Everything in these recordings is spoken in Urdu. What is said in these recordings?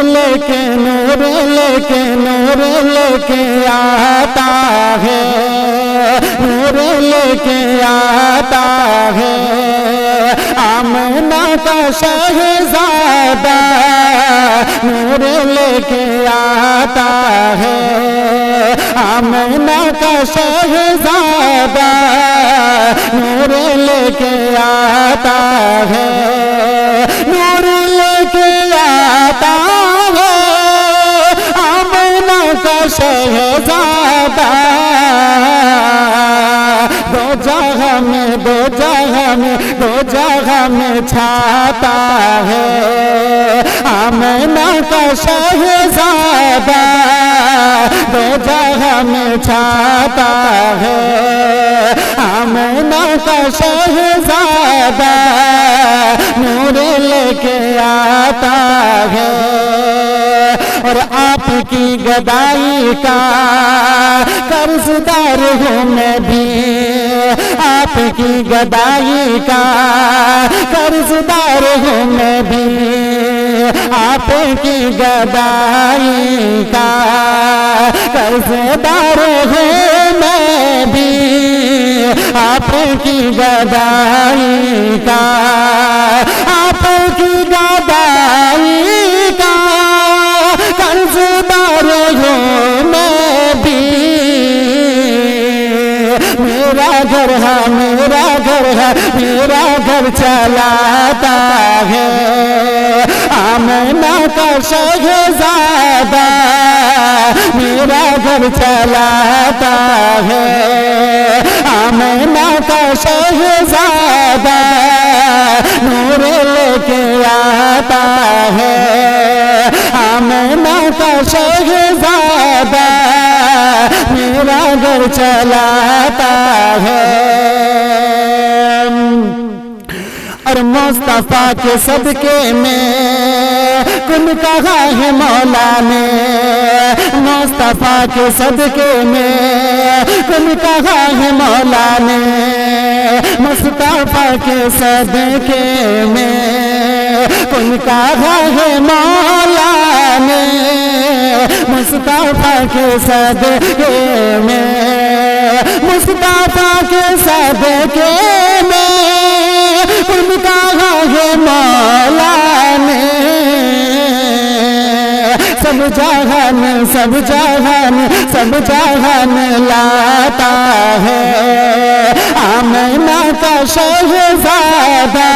لے کے نور لے کے نور لے کے آتا ہے، نور لے کے آتا ہے، آمنہ کا شہزادہ نور لے کے آتا ہے، آمنہ کا شہزادہ نور لے کے آتا ہے، نور لے کے آتا ہے، آمنہ کا شہزادہ، دو جگہ میں دو جگہ میں دو جگہ میں چھاتا ہے، آمنہ کا شہزادہ دو جگہ میں چھاتا ہے، آمنہ کا شہزادہ نور لے کے آتا ہے، اور آپ کی گدائی کا قرضدار ہوں میں بھی، آپ کی گدائی کا قرضدار ہوں میں بھی، آپ کی گدائی کا قرضدار ہوں میں بھی، آپ کی گدائی کا، آپ کی گدائی کا قرضدار ہوں میں بھی، میرا گھر ہے میرا گھر ہے میرا گھر چلاتا ہے، آمنہ کا شہزادہ میرا گھر چلاتا ہے، آمنہ کا شہزادہ نور لے کے آتا ہے، آمنہ کا شہزادہ میرا گھر چلاتا ہے، اور مصطفیٰ کے صدقے میں کن کہا ہے مولا نے، مصطفیٰ کے صدقے میں کن کہا ہے مولا نے، مصطفیٰ کے صدقے میں کن کہا ہے مولا نے، مصطفیٰ کے صدقے میں، مصطفیٰ کے صدقے میں کن کہا ہے مولا نے، سب جہان سب جہان سب جہان لاتا ہے، آمنہ کا شہزادہ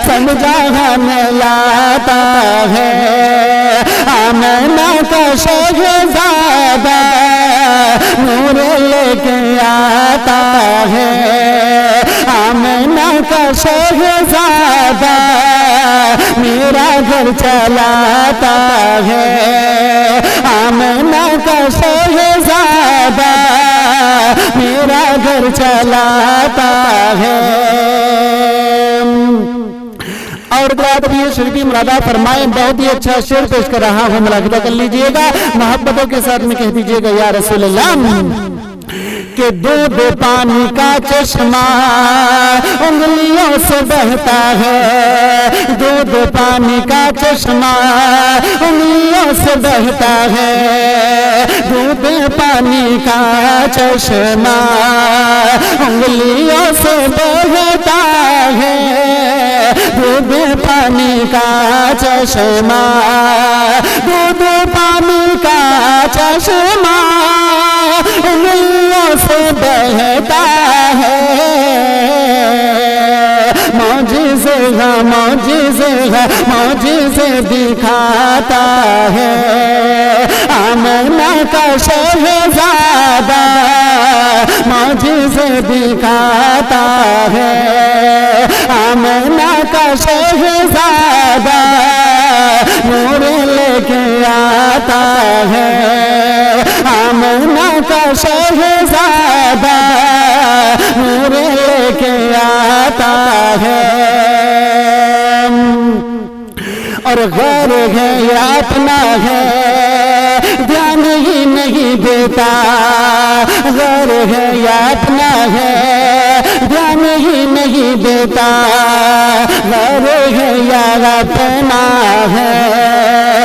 سب جہان لاتا ہے، آمنہ کا شہزادہ نور لے کے آتا ہے، آمنہ کا شہزادہ میرا گھر چلاتا ہے، آمنہ کا شہزادہ میرا گھر چلاتا ہے، اور شریفی مرادہ فرمائیں، بہت ہی اچھا شعر پیش کر رہا ہوں، ملاحظہ کر لیجئے گا، محبتوں کے ساتھ میں کہہ دیجئے گا یا رسول اللہ، کہ دودھ پانی کا چشمہ انگلیوں سے بہتا ہے، دودھ پانی کا چشمہ انگلیوں سے بہتا ہے، دودھ پانی کا چشمہ انگلیوں سے بہتا ہے، دودھ پانی کا چشمہ، دودھ پانی کا چشمہ انگلیوں سے بہتا ہے، معجزے معجزے دکھاتا ہے، آمنہ کا شہزادہ معجزے دکھاتا ہے، آمنہ کا شہزادہ نور لے کے آتا ہے، آمنہ کا شہزادہ نور لے کے آتا ہے، اور غیر ہے یا اپنا ہے دھیان ہی نہیں دیتا، غیر ہے یا اپنا ہے دھیان ہی نہیں دیتا، غیر ہے یا اپنا ہے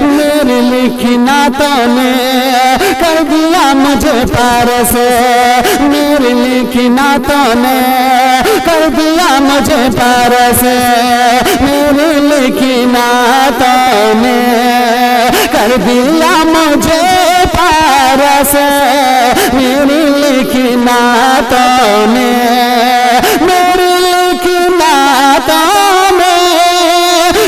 میری لکھی نعتوں نے کر دیا مجھے پار سے، میری لکھی نعتوں نے کر دیا مجھے پار سے، میری لکھی نعتوں نے کر دیا مجھے پار سے، میری لکھی نعتوں نے میری لکھی نعتوں نے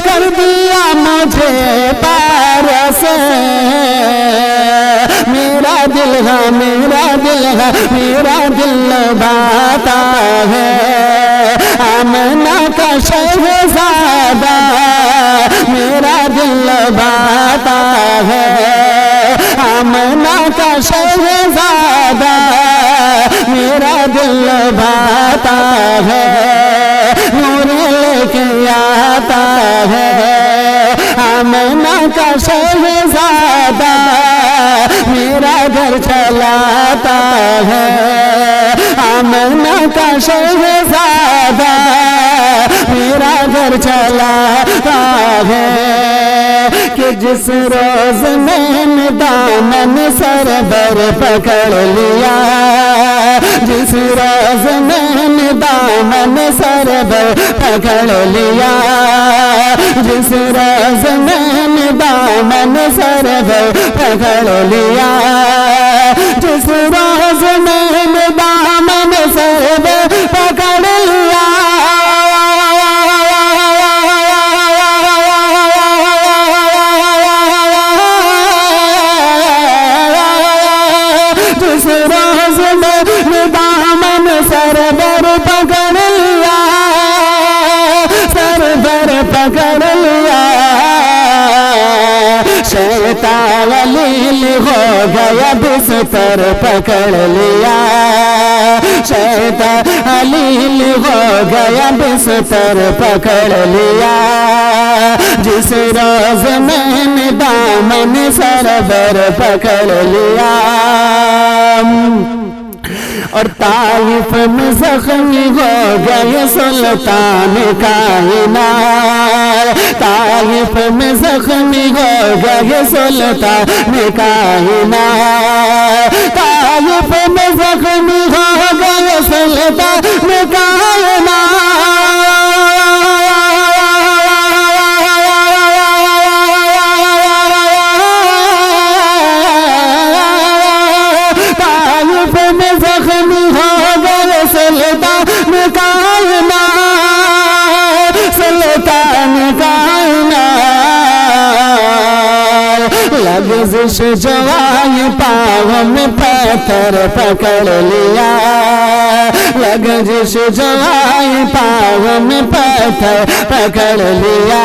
کر دیا مجھے پار سے، میرا دل ہے میرا دل ہے میرا دل باتا ہے آمنہ کا شہزادہ، میرا دل باتا ہے آمنہ کا شہزادہ، میرا دل باتا ہے نور لے کے آتا ہے آمنہ کا شہزادہ، میرا گھر چلاتا ہے آمنہ کا شہزادہ، میرا گھر چلاتا ہے، کہ جس روز میں نے دامن سربر پکڑ لیا، جس روز میں نے دامن سربر پکڑ لیا، جس روز میں نے دامن سربر پکڑ لیا، جس روز میں نے دامن سربر پکڑ لیا، جس روز میں نے دامن سربر پکڑ لیا، سربر پکڑ لیا، شیطان علیل ہو گیا بستر پکڑ لیا، شیطان علیل ہو گیا بستر پکڑ لیا، جس روز میں نے دامن سربر پکڑ لیا، اور طائف میں زخمی ہو گئے سلطان کائنات، طائف میں زخمی ہو گئے سلطان کائنات، طائف میں زخمی ہو گئے سلطان کائنات، لغزش جوائے پاؤں میں پتھر پکڑ لیا، لغزش جوائے پاؤں میں پتھر پکڑ لیا،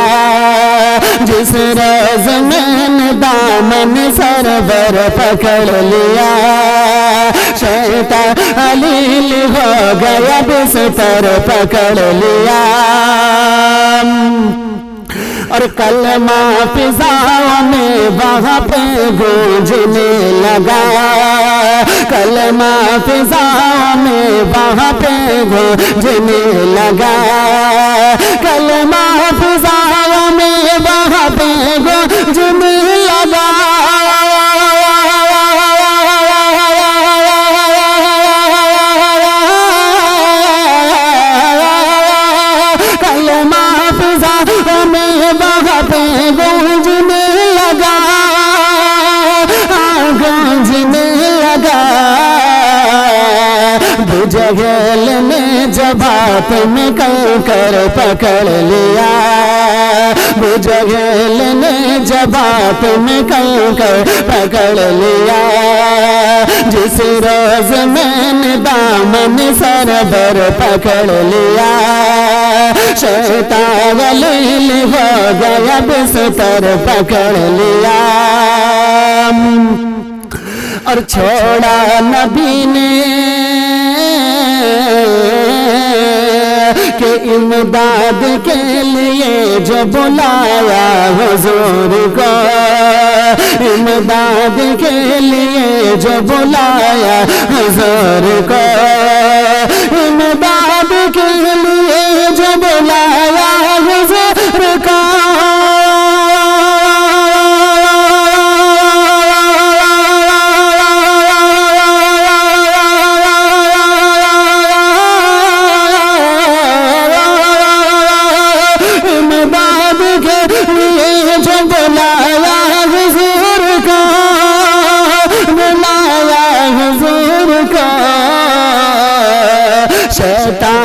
جس روز میں نے دامن سربر پکڑ لیا، شیطان علیل ہو گیا بستر پکڑ لیا، اور کلمہ فضاؤں میں وہاں پہ گونجنے لگا، کلمہ فضاؤں میں وہاں پہ گونجنے لگا، کلمہ فضاؤں میں وہاں پہ گونجنے لگا، گونجنے لگا، گونجنے لگا، بجہل نے جب ہاتھ میں کنکر پکڑ لیا، بجہل نے جب ہاتھ میں کنکر پکڑ لیا، جس روز میں نے دامن سربر پکڑ لیا، شیطان علیل ہو گیا بستر پکڑ لیا، اور چھوڑا نبی نے کہ امداد کے لیے جو بلایا حضور کو، امداد کے لیے جو بلایا حضور کو، امداد کے لیے جو بلایا حضور کو،